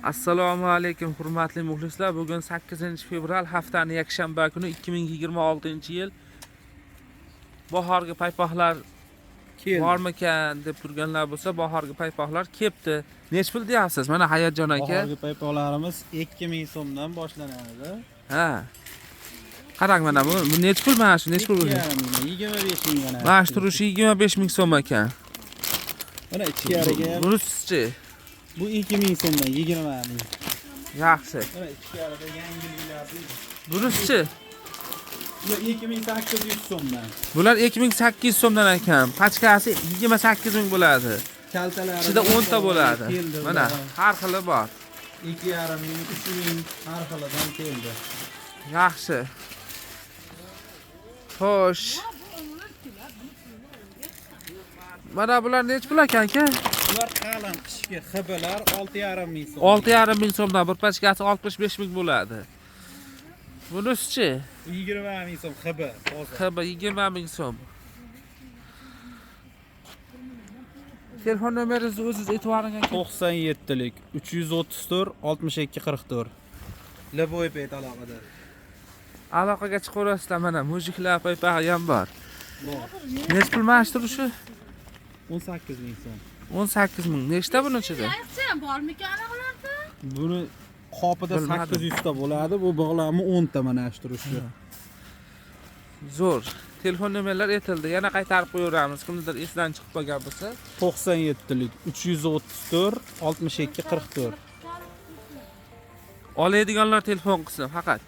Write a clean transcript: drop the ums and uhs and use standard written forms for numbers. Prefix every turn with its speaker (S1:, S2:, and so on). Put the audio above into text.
S1: Assalomu alaykum hurmatli muxlislar. Bugun 8-fevral haftaning yakshanba kuni 2026-yil. Bahorgi paypoqlar bormikan deb turganlar bo'lsa, bahorgi paypoqlar kelibdi. Nech pul deyapsiz? Mana Hayotjon aka.
S2: Bahorgi paypoqlarimiz 2000 so'mdan boshlanadi.
S1: Ha. Qarang mana bu nech pul mana shu? Nech pul?
S2: 25 ming mana.
S1: Mana shu turishi 25 ming so'm ekan.
S2: Mana ichkariga
S1: Bunisi
S2: bu 2000 so'mdan 20 ming.
S1: yaxshi.
S2: Mana ichkarida yangiliklar.
S1: Bunisi
S2: Bu 2800 so'mdan.
S1: bular 2800 so'mdan ekan. Pachkasi 28 ming bo'ladi.
S2: Kaltalari
S1: Ichida 10 ta bo'ladi. Mana har xili bor.
S2: 2,5 ming, 3 ming har xilidan keldi.
S1: Yaxshi. Xo'sh. Mana bular nech pul ekan aka?
S2: Ular qalin qishki xibalar 6,5 ming so'm.
S1: 6,5 ming so'mdan bir pachkasi 65 ming bo'ladi. Bunisi-chi?
S2: 20 ming so'm xiba hozir.
S1: Xiba 20 ming so'm. Telefon nomeringizni o'zingiz aytib aka.
S2: 97lik 334 62 44. Laboy payt aloqada.
S1: Aloqaga chiqaverasizlar mana mujiklar paypog'i ham bor.
S2: Bor.
S1: Nech pul ma'sh turishi?
S2: 18 ming so'm.
S1: 18 ming. Nechta buni ichida?
S3: Aytsan bormikan anaqilarda?
S2: Buni qopida
S1: Bilmadim.
S2: 800 ta bo'ladi. Bu bog'lami 10 ta mana shu turishdi.
S1: Zo'r. Telefon nomerlar aytildi. Yana qaytarib qo'yaveramiz. Kimdir esdan chiqib qolgan bo'lsa.
S2: 97lik 334 62 44.
S1: Oladiganlar telefon qilsin faqat.